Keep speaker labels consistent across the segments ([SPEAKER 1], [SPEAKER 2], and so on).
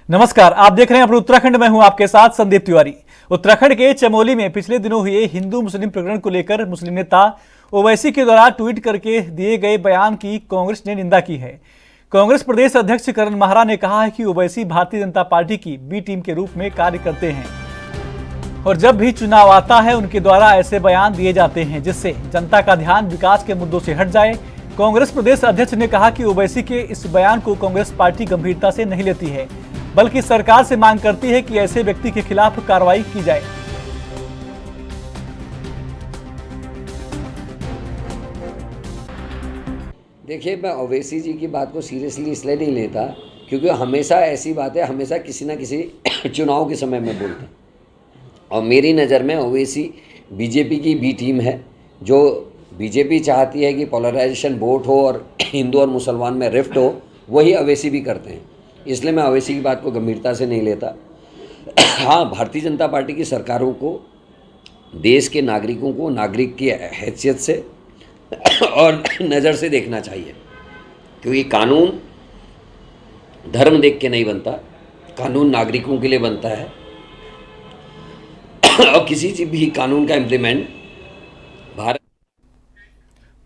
[SPEAKER 1] नमस्कार, आप देख रहे हैं अपने उत्तराखंड में हूं आपके साथ संदीप तिवारी। उत्तराखंड के चमोली में पिछले दिनों हुए हिंदू मुस्लिम प्रकरण को लेकर मुस्लिम नेता ओवैसी के द्वारा ट्वीट करके दिए गए बयान की कांग्रेस ने निंदा की है। कांग्रेस प्रदेश अध्यक्ष करण माहरा ने कहा है कि ओवैसी भारतीय जनता पार्टी की बी टीम के रूप में कार्य करते हैं और जब भी चुनाव आता है उनके द्वारा ऐसे बयान दिए जाते हैं जिससे जनता का ध्यान विकास के मुद्दों से हट जाए। कांग्रेस प्रदेश अध्यक्ष ने कहा कि ओवैसी के इस बयान को कांग्रेस पार्टी गंभीरता से नहीं लेती है, बल्कि सरकार से मांग करती है कि ऐसे व्यक्ति के खिलाफ कार्रवाई की जाए।
[SPEAKER 2] देखिए, मैं ओवैसी जी की बात को सीरियसली इसलिए नहीं लेता क्योंकि हमेशा ऐसी बातें हमेशा किसी ना किसी चुनाव के समय में बोलते हैं। और मेरी नज़र में ओवैसी बीजेपी की बी टीम है। जो बीजेपी चाहती है कि पोलराइजेशन वोट हो और हिंदू और मुसलमान में रिफ्ट हो, वही ओवैसी भी करते हैं। इसलिए मैं ओवैसी की बात को गंभीरता से नहीं लेता। हाँ, भारतीय जनता पार्टी की सरकारों को देश के नागरिकों को नागरिक की हैसियत से और नज़र से देखना चाहिए, क्योंकि कानून धर्म देख के नहीं बनता, कानून नागरिकों के लिए बनता है। और किसी भी कानून का इम्प्लीमेंट भारत।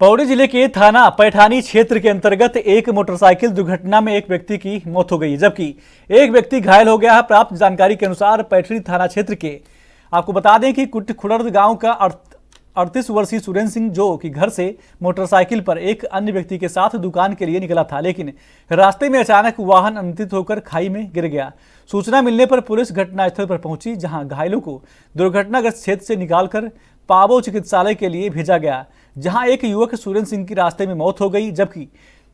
[SPEAKER 1] पौड़ी जिले के थाना पैठानी क्षेत्र के अंतर्गत एक मोटरसाइकिल दुर्घटना में एक व्यक्ति की मौत हो गई, जबकि एक व्यक्ति घायल हो गया है। प्राप्त जानकारी के अनुसार पैठानी थाना क्षेत्र के आपको बता दें कि कुट खुड़द गांव का 38 वर्षीय सुरेंद्र सिंह जो कि घर से मोटरसाइकिल पर एक अन्य व्यक्ति के साथ दुकान के लिए निकला था, लेकिन रास्ते में अचानक वाहन अनियंत्रित होकर खाई में गिर गया। सूचना मिलने पर पुलिस घटनास्थल पर पहुंची, जहां घायलों को दुर्घटनाग्रस्त क्षेत्र से निकालकर पाबो चिकित्सालय के लिए भेजा गया, जहां एक युवक सुरेंद्र सिंह की रास्ते में मौत हो गई, जबकि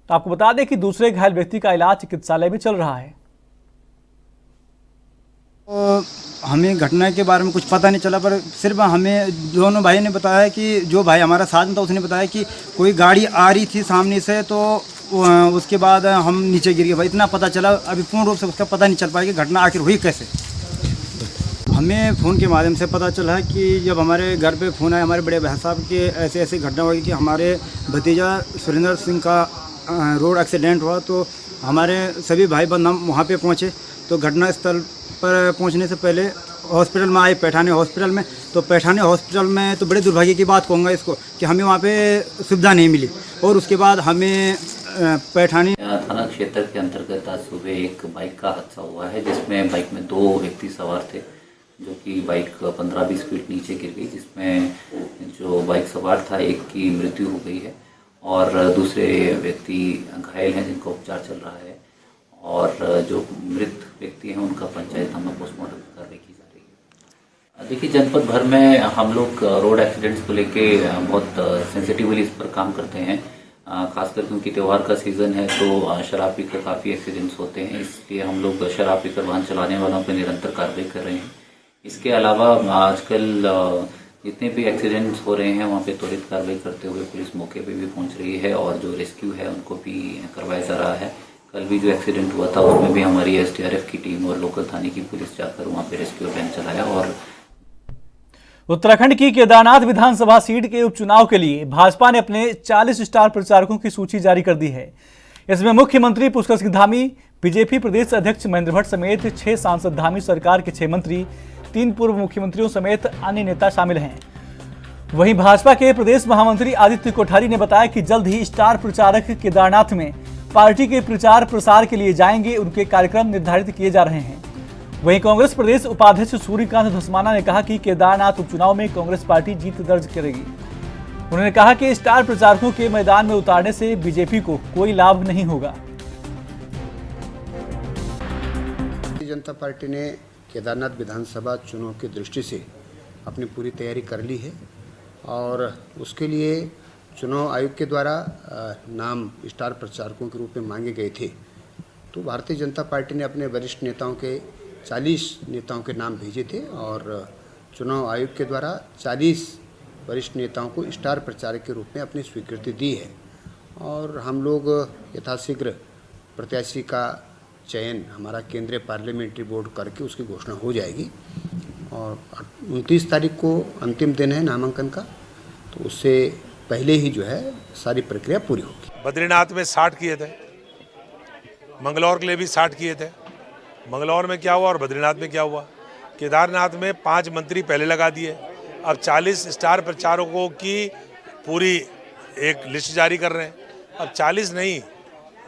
[SPEAKER 1] आपको बता दें कि दूसरे घायल व्यक्ति का इलाज चिकित्सालय में चल रहा है।
[SPEAKER 3] हमें घटना के बारे में कुछ पता नहीं चला, पर सिर्फ हमें दोनों भाई ने बताया कि जो भाई हमारा साथ में था उसने बताया कि कोई गाड़ी आ रही थी सामने से, तो उसके बाद हम नीचे गिर गए। भाई इतना पता चला, अभी पूर्ण रूप से उसका पता नहीं चल पाया कि घटना आखिर हुई कैसे। हमें फ़ोन के माध्यम से पता चला कि जब हमारे घर पे फ़ोन आया हमारे बड़े भाई साहब के ऐसे ऐसी घटना हुई कि हमारे भतीजा सुरेंद्र सिंह का रोड एक्सीडेंट हुआ, तो हमारे सभी भाई बंद हम वहाँ पे पहुँचे। तो घटनास्थल पर पहुँचने से पहले हॉस्पिटल में आए, पैठानी हॉस्पिटल में। तो पैठानी हॉस्पिटल में तो बड़े दुर्भाग्य की बात कहूँगा इसको कि हमें वहाँ पे सुविधा नहीं मिली। और उसके बाद हमें पैठानी
[SPEAKER 4] थाना क्षेत्र के अंतर्गत आज सुबह एक बाइक का हादसा हुआ है, जिसमें बाइक में 2 व्यक्ति सवार थे, जो कि बाइक 15-20 फीट नीचे गिर गई, जिसमें जो बाइक सवार था एक की मृत्यु हो गई है और दूसरे व्यक्ति घायल हैं जिनका उपचार चल रहा है। और जो मृत व्यक्ति हैं उनका पंचायत थाना पोस्टमार्टम कार्रवाई की जा रही है। देखिए, जनपद भर में हम लोग रोड एक्सीडेंट्स को लेके बहुत सेंसिटिवली इस पर काम करते हैं, खासकर क्योंकि त्यौहार का सीज़न है तो शराब पीकर काफ़ी एक्सीडेंट्स होते हैं, इसलिए हम लोग शराब पीकर वाहन चलाने वालों पर निरंतर कार्रवाई कर रहे हैं। इसके अलावा आजकल जितने भी एक्सीडेंट्स हो रहे हैं वहाँ पे त्वरित कार्रवाई करते हुए पुलिस मौके पे भी पहुँच रही है और जो रेस्क्यू है उनको भी करवाया जा रहा है। कल भी जो एक्सीडेंट हुआ था उसमें भी हमारी SDRF की टीम और लोकल थाने की पुलिस जाकर वहाँ पे रेस्क्यू अभियान चलाया। और
[SPEAKER 1] उत्तराखंड की केदारनाथ विधानसभा सीट के उपचुनाव के लिए भाजपा ने अपने 40 स्टार प्रचारकों की सूची जारी कर दी है। इसमें मुख्यमंत्री पुष्कर सिंह धामी, बीजेपी प्रदेश अध्यक्ष महेंद्र भट्ट समेत 6 सांसद, धामी सरकार के 6 मंत्री, 3 पूर्व मुख्यमंत्रियों समेत अन्य नेता शामिल हैं। वहीं भाजपा के प्रदेश महामंत्री आदित्य कोठारी ने बताया कि जल्द ही स्टार प्रचारक केदारनाथ में पार्टी के प्रचार प्रसार के लिए जाएंगे, उनके कार्यक्रम निर्धारित किए जा रहे हैं। वहीं कांग्रेस प्रदेश उपाध्यक्ष सूर्यकांत धस्माना ने कहा कि केदारनाथ उपचुनाव में कांग्रेस पार्टी जीत दर्ज करेगी। उन्होंने कहा कि स्टार प्रचारकों के मैदान में उतारने से बीजेपी को कोई लाभ नहीं होगा।
[SPEAKER 5] भारतीय जनता पार्टी ने केदारनाथ विधानसभा चुनाव की दृष्टि से अपनी पूरी तैयारी कर ली है और उसके लिए चुनाव आयोग के द्वारा नाम स्टार प्रचारकों के रूप में मांगे गए थे। तो भारतीय जनता पार्टी ने अपने वरिष्ठ नेताओं के 40 नेताओं के नाम भेजे थे और चुनाव आयोग के द्वारा 40 वरिष्ठ नेताओं को स्टार प्रचारक के रूप में अपनी स्वीकृति दी है और हम लोग यथाशीघ्र प्रत्याशी का चयन हमारा केंद्रीय पार्लियामेंट्री बोर्ड करके उसकी घोषणा हो जाएगी और 29 तारीख को अंतिम दिन है नामांकन का, तो उससे पहले ही जो है सारी प्रक्रिया पूरी होगी।
[SPEAKER 6] बद्रीनाथ में 60 किए थे, मंगलौर के लिए भी 60 किए थे, मंगलौर में क्या हुआ और बद्रीनाथ में क्या हुआ। केदारनाथ में 5 मंत्री पहले लगा दिए, अब 40 स्टार प्रचारकों की पूरी एक लिस्ट जारी कर रहे हैं। अब 40 नहीं,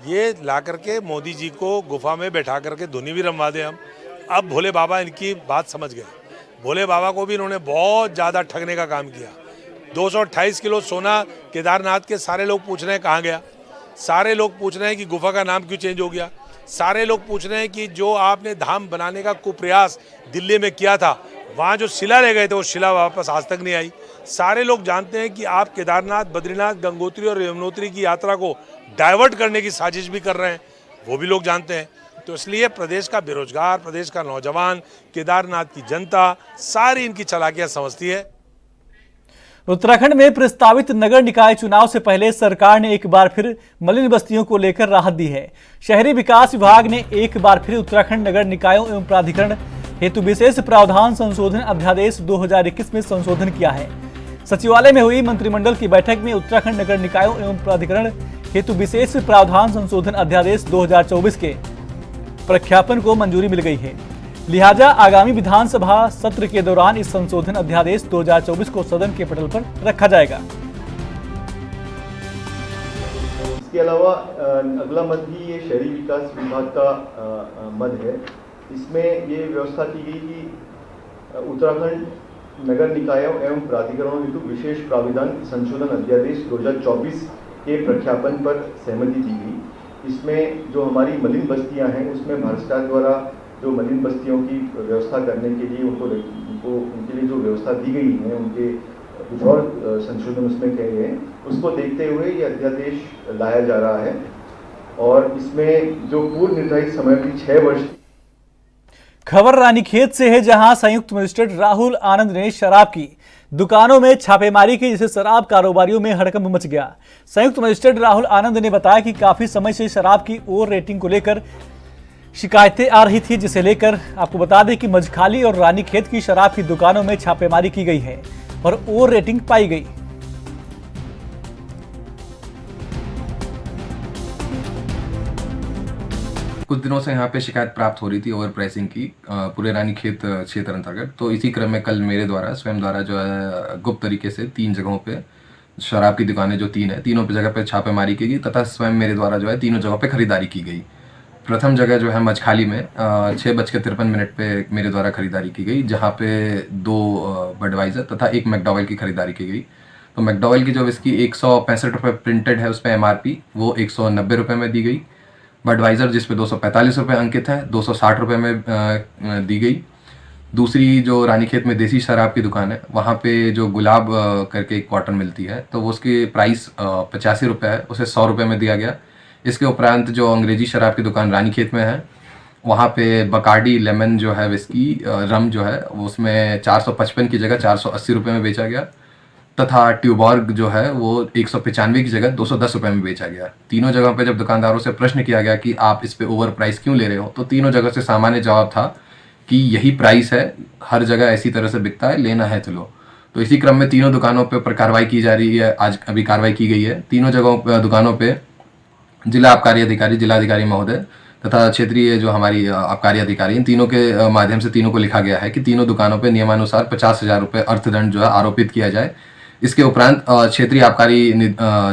[SPEAKER 6] ये ला करके मोदी जी को गुफा में बैठा करके धुनी भी रमवा दें हम। अब भोले बाबा इनकी बात समझ गए। भोले बाबा को भी इन्होंने बहुत ज़्यादा ठगने का काम किया। 228 किलो सोना केदारनाथ के सारे लोग पूछ रहे हैं कहाँ गया। सारे लोग पूछ रहे हैं कि गुफा का नाम क्यों चेंज हो गया। सारे लोग पूछ रहे हैं कि जो आपने धाम बनाने का कुप्रयास दिल्ली में किया था, वहाँ जो शिला ले गए थे वो शिला वापस आज तक नहीं आई। सारे लोग जानते हैं कि आप केदारनाथ, बद्रीनाथ, गंगोत्री और यमुनोत्री की यात्रा को डाइवर्ट करने की साजिश भी कर रहे हैं, वो भी लोग जानते हैं। तो इसलिए प्रदेश का बेरोजगार, प्रदेश का नौजवान, केदारनाथ की जनता सारी इनकी चालाकियां समझती है।
[SPEAKER 1] उत्तराखंड में प्रस्तावित नगर निकाय चुनाव से पहले सरकार ने एक बार फिर मलिन बस्तियों को लेकर राहत दी है। शहरी विकास विभाग ने एक बार फिर उत्तराखंड नगर निकायों एवं प्राधिकरण हेतु विशेष प्रावधान संशोधन अध्यादेश 2021 में संशोधन किया है। सचिवालय में हुई मंत्रिमंडल की बैठक में उत्तराखंड नगर निकायों एवं प्राधिकरण हेतु विशेष प्रावधान संशोधन अध्यादेश 2024 के प्रख्यापन को मंजूरी मिल गई है। लिहाजा आगामी विधानसभा सत्र के दौरान इस संशोधन अध्यादेश 2024 को सदन के पटल पर रखा जाएगा।
[SPEAKER 7] इसके अलावा अगला मद भी ये शहरी विकास विभाग का मद है। इसमें ये व्यवस्था की गई कि उत्तराखंड नगर निकायों एवं प्राधिकरणों हेतु विशेष प्राविधान संशोधन अध्यादेश 2024 के प्रख्यापन पर सहमति दी गई। इसमें जो हमारी मलिन बस्तियां हैं उसमें भारत सरकार द्वारा जो मलिन बस्तियों की व्यवस्था करने के लिए उनके लिए जो व्यवस्था दी गई है, उनके कुछ और संशोधन उसमें किए गए हैं, उसको देखते हुए ये अध्यादेश लाया जा रहा है। और इसमें जो पूर्व निर्धारित समय की 6 वर्ष।
[SPEAKER 1] खबर रानीखेत से है, जहां संयुक्त मजिस्ट्रेट राहुल आनंद ने शराब की दुकानों में छापेमारी की, जिससे शराब कारोबारियों में हड़कंप मच गया। संयुक्त मजिस्ट्रेट राहुल आनंद ने बताया कि काफी समय से शराब की ओवर रेटिंग को लेकर शिकायतें आ रही थी, जिसे लेकर आपको बता दें कि मझखाली और रानीखेत की शराब की दुकानों में छापेमारी की गई है और ओवर रेटिंग पाई गई।
[SPEAKER 8] कुछ दिनों से यहाँ पे शिकायत प्राप्त हो रही थी ओवर प्राइसिंग की पूरे रानीखेत क्षेत्र अंतर्गत। तो इसी क्रम में कल मेरे द्वारा स्वयं द्वारा जो है गुप्त तरीके से 3 जगहों पे शराब की दुकानें जो 3 है, तीनों पे जगह पे छापेमारी की गई तथा स्वयं मेरे द्वारा जो है तीनों जगहों पे खरीदारी की गई। प्रथम जगह जो है मझखाली में 6:53 पे मेरे द्वारा खरीदारी की गई, जहाँ पे 2 बडवाइजर तथा 1 मैकडॉवेल की खरीदारी की गई। तो मैकडॉवेल की जो विस्की 165 रुपये प्रिंटेड है, उस पर MRP वो 190 रुपये में दी गई। बडवाइजर जिस पे 245 रुपये अंकित है 260 रुपये में दी गई। दूसरी जो रानीखेत में देसी शराब की दुकान है, वहाँ पे जो गुलाब करके एक क्वार्टर मिलती है, तो वो उसकी प्राइस 85 रुपये है, उसे 100 रुपये में दिया गया। इसके उपरांत जो अंग्रेजी शराब की दुकान रानीखेत में है, वहाँ पे बकार्डी लेमन जो है विस्की रम जो है उसमें 455 की जगह 480 रुपये में बेचा गया तथा ट्यूबॉर्ग जो है वो 195 की जगह 210 रुपये में बेचा गया। तीनों जगहों पे जब दुकानदारों से प्रश्न किया गया कि आप इस पे ओवर प्राइस क्यों ले रहे हो, तो तीनों जगह से सामान्य जवाब था कि यही प्राइस है, हर जगह ऐसी तरह से बिकता है, लेना है तो लो। तो इसी क्रम में तीनों दुकानों पे ऊपर कार्रवाई की जा रही है। आज अभी कार्रवाई की गई है। तीनों जगहों दुकानों पे जिला आबकारी अधिकारी, जिलाधिकारी महोदय तथा क्षेत्रीय जो हमारी आबकारी अधिकारी, इन तीनों के माध्यम से तीनों को लिखा गया है कि तीनों दुकानों पे नियमानुसार 50,000 रुपये अर्थदंड जो है आरोपित किया जाए। इसके उपरांत क्षेत्रीय आबकारी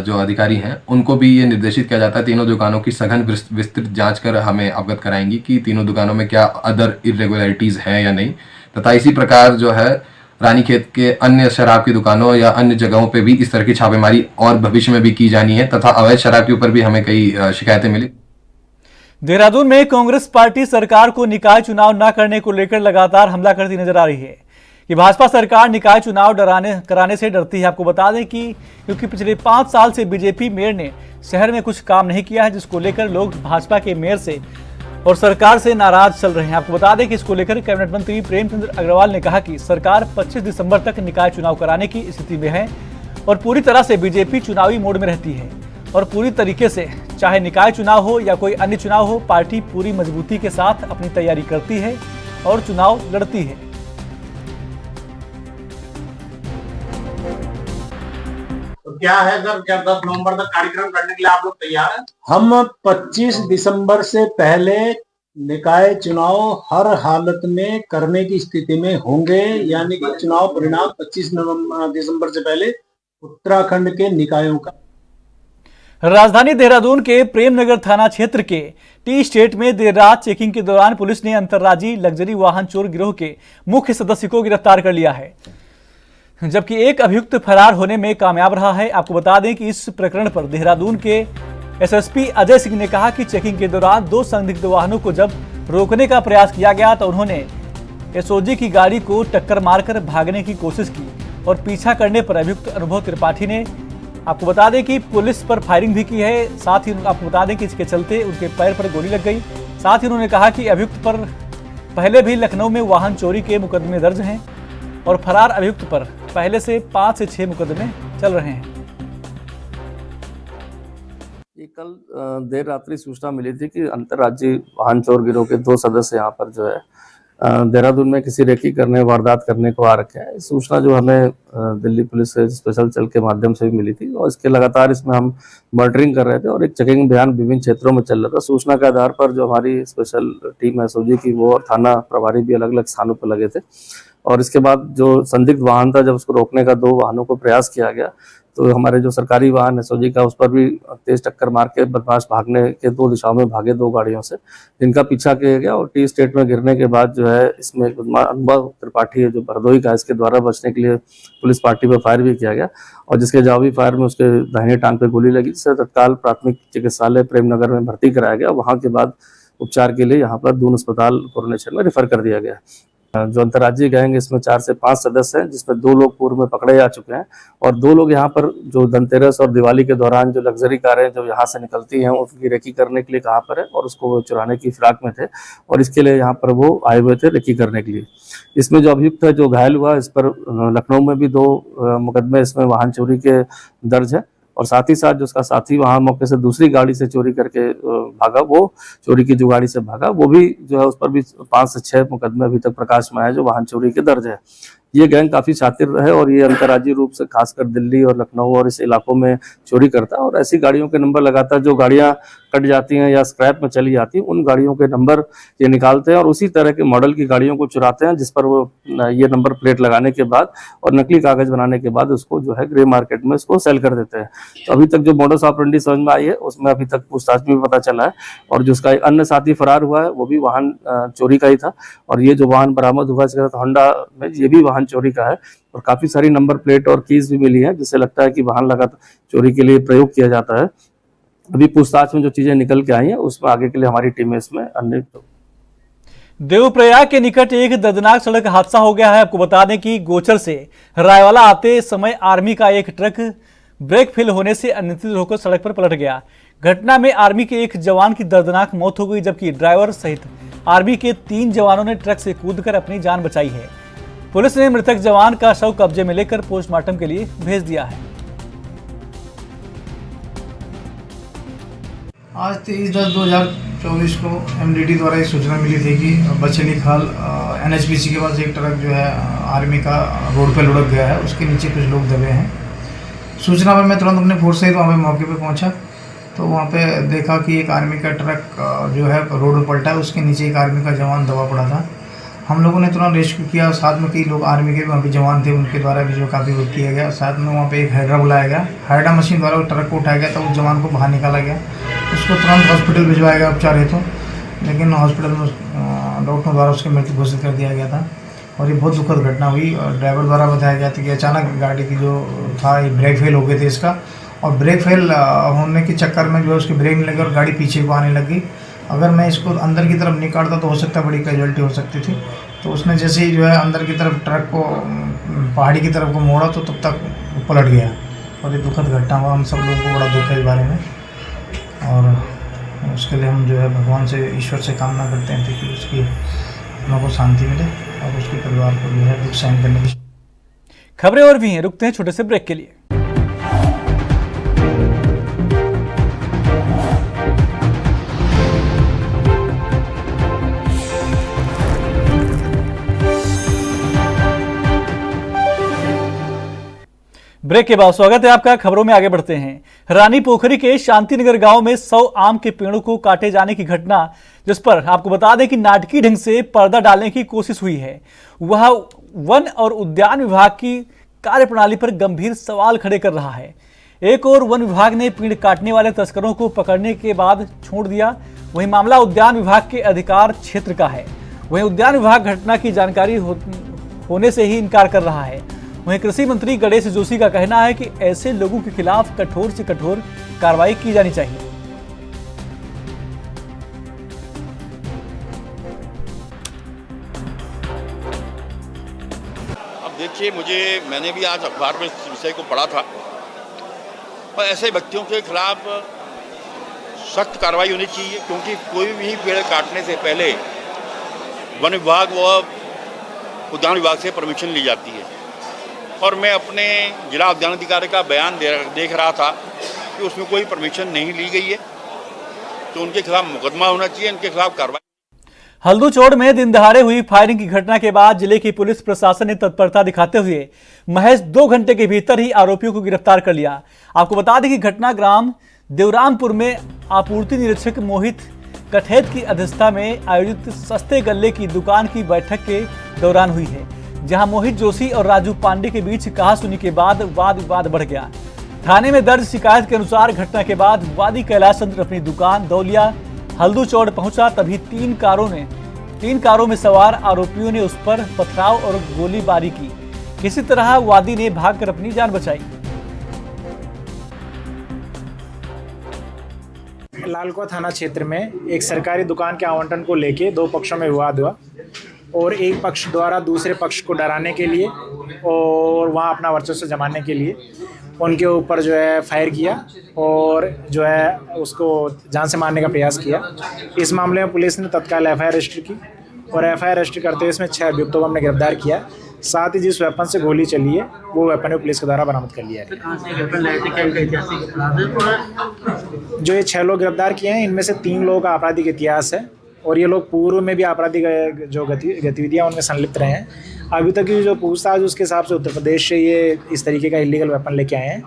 [SPEAKER 8] जो अधिकारी हैं उनको भी ये निर्देशित किया जाता है, तीनों दुकानों की सघन विस्तृत जांच कर हमें अवगत कराएंगी कि तीनों दुकानों में क्या अदर इरेगुलरिटीज़ हैं या नहीं। तथा इसी प्रकार जो है रानीखेत के अन्य शराब की दुकानों या अन्य जगहों पे भी इस तरह की छापेमारी और भविष्य में भी की जानी है तथा अवैध शराब के ऊपर भी हमें कई शिकायतें मिली।
[SPEAKER 1] देहरादून में कांग्रेस पार्टी सरकार को निकाय चुनाव न करने को लेकर लगातार हमला करती नजर आ रही है कि भाजपा सरकार निकाय चुनाव कराने से डरती है। आपको बता दें कि क्योंकि पिछले 5 साल से बीजेपी मेयर ने शहर में कुछ काम नहीं किया है, जिसको लेकर लोग भाजपा के मेयर से और सरकार से नाराज चल रहे हैं। आपको बता दें कि इसको लेकर कैबिनेट मंत्री प्रेमचंद्र अग्रवाल ने कहा कि सरकार 25 दिसंबर तक निकाय चुनाव कराने की स्थिति में है और पूरी तरह से बीजेपी चुनावी मोड में रहती है और पूरी तरीके से चाहे निकाय चुनाव हो या कोई अन्य चुनाव हो, पार्टी पूरी मजबूती के साथ अपनी तैयारी करती है और चुनाव लड़ती है।
[SPEAKER 9] तो क्या है सर, क्या 10 नवंबर तक कार्यक्रम करने के लिए आप लोग तैयार हैं?
[SPEAKER 10] हम 25 दिसंबर से पहले
[SPEAKER 9] निकाय चुनाव हर हालत में करने की स्थिति में होंगे, यानी कि चुनाव परिणाम 25 दिसंबर से पहले उत्तराखंड के निकायों का।
[SPEAKER 1] राजधानी देहरादून के प्रेमनगर थाना क्षेत्र के टी स्टेट में देर रात चेकिंग के दौरान पुलिस ने अंतर्राज्यीय लग्जरी वाहन चोर गिरोह के मुख्य सदस्य को गिरफ्तार कर लिया है, जबकि एक अभियुक्त फरार होने में कामयाब रहा है। आपको बता दें कि इस प्रकरण पर देहरादून के एसएसपी अजय सिंह ने कहा कि चेकिंग के दौरान 2 संदिग्ध वाहनों को जब रोकने का प्रयास किया गया तो उन्होंने एसओजी की गाड़ी को टक्कर मारकर भागने की कोशिश की और पीछा करने पर अभियुक्त अनुभव त्रिपाठी ने, आपको बता दें कि पुलिस पर फायरिंग भी की है। साथ ही आपको बता दें कि इसके चलते उनके पैर पर गोली लग गई। साथ ही उन्होंने कहा कि अभियुक्त पर पहले भी लखनऊ में वाहन चोरी के मुकदमे दर्ज हैं और फरार अभियुक्त पर पहले से 5 से 6 मुकदमे चल रहे हैं।
[SPEAKER 10] ये कल देर रात्रि सूचना मिली थी कि अंतर्राज्यीय वाहन चोर गिरोह के 2 सदस्य यहाँ पर जो है देहरादून में किसी रेकी करने वारदात करने को आ रखे हैं। सूचना जो हमें दिल्ली पुलिस से स्पेशल सेल के माध्यम से भी मिली थी और इसके लगातार इसमें हम मॉनिटरिंग कर रहे थे और एक चेकिंग अभियान विभिन्न क्षेत्रों में चल रहा था। सूचना के आधार पर जो हमारी स्पेशल टीम है एसओजी की, वो और थाना प्रभारी भी अलग अलग स्थानों पर लगे थे और इसके बाद जो संदिग्ध वाहन था, जब उसको रोकने का 2 वाहनों को प्रयास किया गया तो हमारे जो सरकारी वाहन एसओजी का, उस पर भी तेज टक्कर मार के बदमाश भागने के 2 दिशाओं में भागे 2 गाड़ियों से, जिनका पीछा किया गया और टी स्टेट में गिरने के बाद जो है इसमें अनुभव त्रिपाठी है जो भरदोई का, इसके द्वारा बचने के लिए पुलिस पार्टी पर फायर भी किया गया और जिसके जवाबी फायर में उसके दाहिने टांग पे गोली लगी, जिसे तत्काल प्राथमिक चिकित्सालय प्रेमनगर में भर्ती कराया गया। वहाँ के बाद उपचार के लिए यहाँ पर दून अस्पताल कोरोनेशन में रेफर कर दिया गया। जो अंतर्राज्यीय गैंग इसमें 4 से 5 सदस्य हैं, जिसमें 2 लोग पूर्व में पकड़े जा चुके हैं और 2 लोग यहाँ पर जो धनतेरस और दिवाली के दौरान जो लग्जरी कारें जो यहाँ से निकलती हैं उनकी रेकी करने के लिए कहाँ पर है और उसको वो चुराने की फिराक में थे और इसके लिए यहाँ पर वो आए हुए थे रेकी करने के लिए। इसमें जो अभियुक्त है जो घायल हुआ, इस पर लखनऊ में भी 2 मुकदमे इसमें वाहन चोरी के दर्ज है और साथ ही साथ जो उसका साथी वहाँ मौके से दूसरी गाड़ी से चोरी करके भागा, वो चोरी की जो गाड़ी से भागा, वो भी जो है उस पर भी 5 से 6 मुकदमे अभी तक प्रकाश में आए जो वाहन चोरी के दर्ज है। ये गैंग काफी शातिर है और ये अंतर्राज्यीय रूप से खासकर दिल्ली और लखनऊ और इस इलाकों में चोरी करता है और ऐसी गाड़ियों के नंबर लगाता है जो गाड़ियां कट जाती हैं या स्क्रैप में चली जाती हैं, उन गाड़ियों के नंबर ये निकालते हैं और उसी तरह के मॉडल की गाड़ियों को चुराते हैं, जिस पर वो ये नंबर प्लेट लगाने के बाद और नकली कागज बनाने के बाद उसको जो है ग्रे मार्केट में इसको सेल कर देते हैं। तो अभी तक जो मोडस ऑपरेंडी समझ में आई है उसमें अभी तक पूछताछ में पता चला है और जो उसका अन्य साथी फरार हुआ है वो भी वाहन चोरी का ही था और ये जो वाहन बरामद हुआ इसके साथ होंडा में ये भी वाहन चोरी का है और काफी सारी नंबर प्लेट और कीज भी मिली है, जिससे लगता है कि वाहन लगातार चोरी के लिए प्रयोग किया जाता है। अभी पूछताछ में जो चीजें निकल के आई हैं उसमें आगे के लिए हमारी टीमें इसमें अन्य।
[SPEAKER 1] देवप्रयाग के निकट एक दर्दनाक सड़क हादसा हो गया है। आपको बता दें कि गोचर से रायवाला आते समय आर्मी का एक ट्रक ब्रेक फेल होने से अनियंत्रित होकर सड़क पर पलट गया। घटना में आर्मी के एक जवान की दर्दनाक मौत हो गई, जबकि ड्राइवर सहित आर्मी के 3 जवानों ने ट्रक से कूदकर अपनी जान बचाई है। पुलिस ने मृतक जवान का शव कब्जे में लेकर पोस्टमार्टम के लिए भेज दिया है।
[SPEAKER 11] आज 23/10/2024 को एमडीटी द्वारा एक सूचना मिली थी कि बचेली खाल एनएचपीसी के पास एक ट्रक जो है आर्मी का रोड पे लुढ़क गया है, उसके नीचे कुछ लोग दबे हैं। सूचना पर मैं तुरंत अपने फोर्स सहित वहाँ पे मौके पे पहुँचा तो वहाँ पे देखा कि एक आर्मी का ट्रक जो है रोड पर पलटा है, उसके नीचे एक आर्मी का जवान दबा पड़ा था। हम लोगों ने तुरंत रेस्क्यू किया और साथ में कई लोग आर्मी के वहाँ पे जवान थे, उनके द्वारा भी जो काफ़ी वर्क किया गया। साथ में वहाँ पे एक हाइड्रा बुलाया गया, हाइड्रा मशीन द्वारा वो ट्रक को उठाया गया तो उस जवान को बाहर निकाला गया, उसको तुरंत हॉस्पिटल भिजवाया गया उपचार हेतु, लेकिन हॉस्पिटल में डॉक्टरों द्वारा उसकी मृत्यु घोषित कर दिया गया था। और ये बहुत दुखद घटना हुई और ड्राइवर द्वारा बताया गया था कि अचानक गाड़ी की जो था ये ब्रेक फेल हो गए थे इसका, और ब्रेक फेल होने के चक्कर में जो है उसकी ब्रेक नहीं लगी और गाड़ी पीछे को आने लगी। अगर मैं इसको अंदर की तरफ नहीं काटता तो हो सकता है बड़ी कैजुअल्टी हो सकती थी। तो उसने जैसे ही जो है अंदर की तरफ ट्रक को पहाड़ी की तरफ को मोड़ा तो तब तक पलट गया और ये दुखद घटना हुआ। हम सब लोगों को बड़ा दुख है इस बारे में और उसके लिए हम जो है भगवान से, ईश्वर से कामना करते हैं कि उसकी आत्मा को शांति मिले और उसके परिवार को जो है दुख सहन करने की।
[SPEAKER 1] खबरें और भी हैं, रुकते हैं छोटे से ब्रेक के लिए। ब्रेक के बाद स्वागत है आपका। खबरों में आगे बढ़ते हैं। रानी पोखरी के शांतिनगर गांव में 100 आम के पेड़ों को काटे जाने की घटना, जिस पर आपको बता दें कि नाटकीय ढंग से पर्दा डालने की कोशिश हुई है, वह वन और उद्यान विभाग की कार्यप्रणाली पर गंभीर सवाल खड़े कर रहा है। एक और वन विभाग ने पेड़ काटने वाले तस्करों को पकड़ने के बाद छोड़ दिया, वहीं मामला उद्यान विभाग के अधिकार क्षेत्र का है। वहीं उद्यान विभाग घटना की जानकारी होने से ही इनकार कर रहा है। वहीं कृषि मंत्री गणेश जोशी का कहना है कि ऐसे लोगों के खिलाफ कठोर से कठोर कार्रवाई की जानी चाहिए।
[SPEAKER 12] अब देखिए, मैंने भी आज अखबार में इस विषय को पढ़ा था, पर ऐसे व्यक्तियों के खिलाफ सख्त कार्रवाई होनी चाहिए, क्योंकि कोई भी पेड़ काटने से पहले वन विभाग व उद्यान विभाग से परमिशन ली जाती है। और मैं अपने जिला उद्यान अधिकारी का बयान देख रहा था कि उसमें कोई परमिशन नहीं ली गई है, तो उनके खिलाफ मुकदमा होना चाहिए, इनके खिलाफ कार्रवाई।
[SPEAKER 1] हल्दूचौड़ में दिन दहाड़े हुई फायरिंग की घटना के बाद जिले की पुलिस प्रशासन ने तत्परता दिखाते हुए महज 2 घंटे के भीतर ही आरोपियों को गिरफ्तार कर लिया। आपको बता दें कि घटना ग्राम देवरामपुर में आपूर्ति निरीक्षक मोहित कठेत की अध्यक्षता में आयोजित सस्ते गल्ले की दुकान की बैठक के दौरान हुई है, जहां मोहित जोशी और राजू पांडे के बीच कहासुनी के बाद वाद विवाद बढ़ गया। थाने में दर्ज शिकायत के अनुसार घटना के बाद वादी कैलाश चंद्र अपनी दुकान दौलिया हल्दूचौड़ पहुंचा, तभी 3 कारों में सवार आरोपियों ने उस पर पथराव और गोलीबारी की। किसी तरह वादी ने भागकर अपनी जान बचाई।
[SPEAKER 13] लालकुआ थाना क्षेत्र में एक सरकारी दुकान के आवंटन को लेके 2 पक्षों में विवाद हुआ और एक पक्ष द्वारा दूसरे पक्ष को डराने के लिए और वहाँ अपना वर्चस्व जमाने के लिए उनके ऊपर जो है फायर किया और जो है उसको जान से मारने का प्रयास किया। इस मामले में पुलिस ने तत्काल एफआईआर रजिस्टर की और एफआईआर रजिस्टर करते हुए इसमें 6 अभियुक्तों को हमने गिरफ्तार किया। साथ ही जिस वेपन से गोली चली है वो वेपन भी पुलिस के द्वारा बरामद कर लिया है। जो ये 6 लोग गिरफ्तार किए हैं, इनमें से 3 लोगों का आपराधिक इतिहास है और ये लोग पूर्व में भी आपराधिक जो गतिविधियां उनमें संलिप्त रहे हैं। अभी तक की जो पूछताछ उसके हिसाब से उत्तर प्रदेश से ये इस तरीके का इलीगल वेपन लेके आए हैं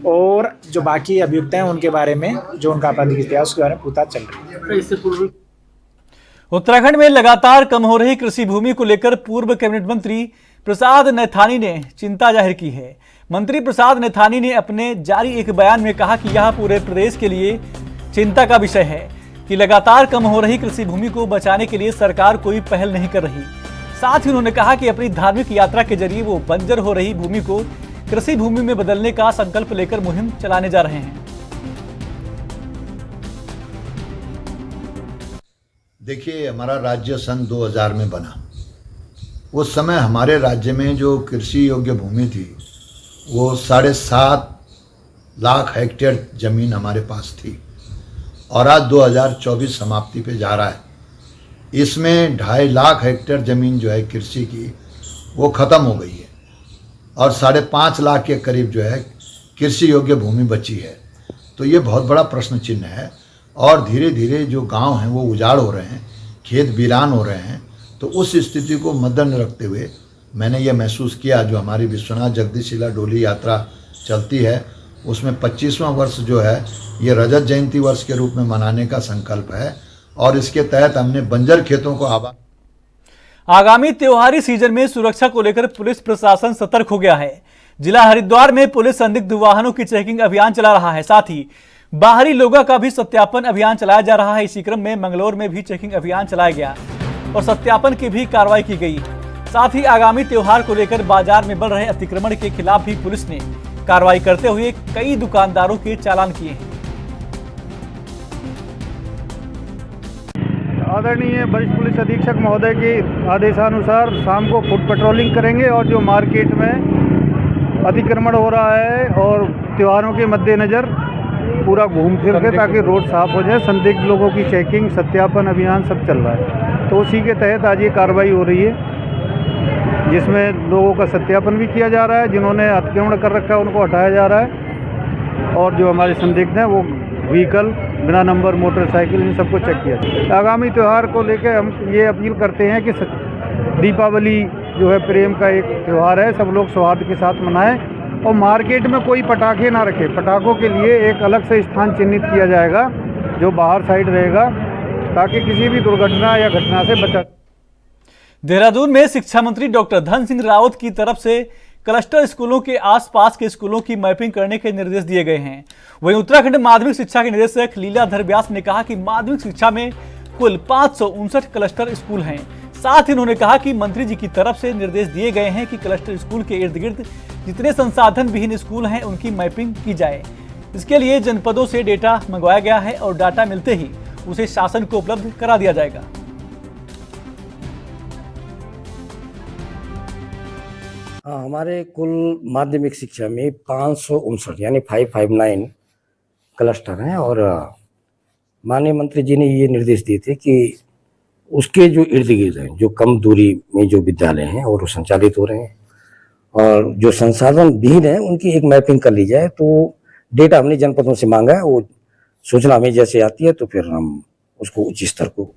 [SPEAKER 13] और जो बाकी अभियुक्त हैं उनके बारे में जो उनका आपराधिक इतिहास उसके बारे में पूछताछ चल रही है।
[SPEAKER 1] उत्तराखंड में लगातार कम हो रही कृषि भूमि को लेकर पूर्व कैबिनेट मंत्री प्रसाद नैथानी ने चिंता जाहिर की है। मंत्री प्रसाद नैथानी ने अपने जारी एक बयान में कहा कि यह पूरे प्रदेश के लिए चिंता का विषय है कि लगातार कम हो रही कृषि भूमि को बचाने के लिए सरकार कोई पहल नहीं कर रही। साथ ही उन्होंने कहा कि अपनी धार्मिक यात्रा के जरिए वो बंजर हो रही भूमि को कृषि भूमि में बदलने का संकल्प लेकर मुहिम चलाने जा रहे हैं।
[SPEAKER 14] देखिए, हमारा राज्य सन 2000 में बना। उस समय हमारे राज्य में जो कृषि योग्य भूमि थी वो 7.5 लाख हेक्टेयर जमीन हमारे पास थी और आज 2024 समाप्ति पे जा रहा है। इसमें 2.5 लाख हेक्टेयर ज़मीन जो है कृषि की वो ख़त्म हो गई है और 5.5 लाख के करीब जो है कृषि योग्य भूमि बची है। तो ये बहुत बड़ा प्रश्न चिन्ह है और धीरे धीरे जो गांव हैं वो उजाड़ हो रहे हैं, खेत वीरान हो रहे हैं। तो उस स्थिति को मद्देनजर रखते हुए मैंने ये महसूस किया, जो हमारी विश्वनाथ जगदीशिला डोली यात्रा चलती है उसमें 25वां वर्ष जो है ये रजत जयंती वर्ष के रूप में मनाने का संकल्प है और इसके तहत हमने बंजर खेतों को
[SPEAKER 1] आगामी त्योहारी सीजन में सुरक्षा को लेकर पुलिस प्रशासन सतर्क हो गया है। जिला हरिद्वार में पुलिस संदिग्ध वाहनों की चेकिंग अभियान चला रहा है, साथ ही बाहरी लोगों का भी सत्यापन अभियान चलाया जा रहा है। इसी क्रम में मंगलौर में भी चेकिंग अभियान चलाया गया और सत्यापन की भी कार्रवाई की गई। साथ ही आगामी त्योहार को लेकर बाजार में बढ़ रहे अतिक्रमण के खिलाफ भी पुलिस ने कार्रवाई करते हुए कई दुकानदारों के चालान किए हैं।
[SPEAKER 15] आदरणीय वरिष्ठ पुलिस अधीक्षक महोदय के आदेशानुसार शाम को फुट पेट्रोलिंग करेंगे और जो मार्केट में अतिक्रमण हो रहा है और त्योहारों के मद्देनज़र पूरा घूम फिर के ताकि रोड साफ हो जाए, संदिग्ध लोगों की चेकिंग सत्यापन अभियान सब चल रहा है। तो उसी के तहत आज ये कार्रवाई हो रही है जिसमें लोगों का सत्यापन भी किया जा रहा है, जिन्होंने अतिक्रमण कर रखा है उनको हटाया जा रहा है और जो हमारे संदिग्ध हैं वो व्हीकल बिना नंबर मोटरसाइकिल इन सबको चेक किया जाए। आगामी त्यौहार को लेकर हम ये अपील करते हैं कि दीपावली जो है प्रेम का एक त्यौहार है, सब लोग सौहार्द के साथ मनाएं और मार्केट में कोई पटाखे ना रखे। पटाखों के लिए एक अलग से स्थान चिन्हित किया जाएगा जो बाहर साइड रहेगा, ताकि किसी भी दुर्घटना या घटना से बचा।
[SPEAKER 1] देहरादून में शिक्षा मंत्री डॉक्टर धन सिंह रावत की तरफ से क्लस्टर स्कूलों के आसपास के स्कूलों की मैपिंग करने के निर्देश दिए गए हैं। वहीं उत्तराखंड माध्यमिक शिक्षा के निदेशक लीलाधर व्यास ने कहा कि माध्यमिक शिक्षा में कुल 559 क्लस्टर स्कूल हैं। साथ ही उन्होंने कहा कि मंत्री जी की तरफ से निर्देश दिए गए हैं कि क्लस्टर स्कूल के इर्द गिर्द जितने संसाधन विहीन स्कूल हैं उनकी मैपिंग की जाए। इसके लिए जनपदों से डेटा मंगवाया गया है और डाटा मिलते ही उसे शासन को उपलब्ध करा दिया जाएगा।
[SPEAKER 16] हाँ, हमारे कुल माध्यमिक शिक्षा में 559 यानी 559 क्लस्टर हैं और माननीय मंत्री जी ने ये निर्देश दिए थे कि उसके जो इर्द गिर्द हैं, जो कम दूरी में जो विद्यालय हैं और वो संचालित हो रहे हैं और जो संसाधन विहीन है उनकी एक मैपिंग कर ली जाए। तो डेटा हमने जनपदों से मांगा है, वो सूचना हमें जैसे आती है तो फिर हम उसको उच्च स्तर को।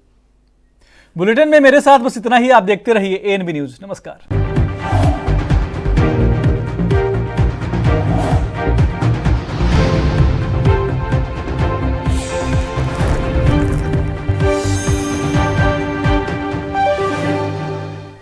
[SPEAKER 1] बुलेटिन में मेरे साथ बस इतना ही। आप देखते रहिए ANB न्यूज। नमस्कार।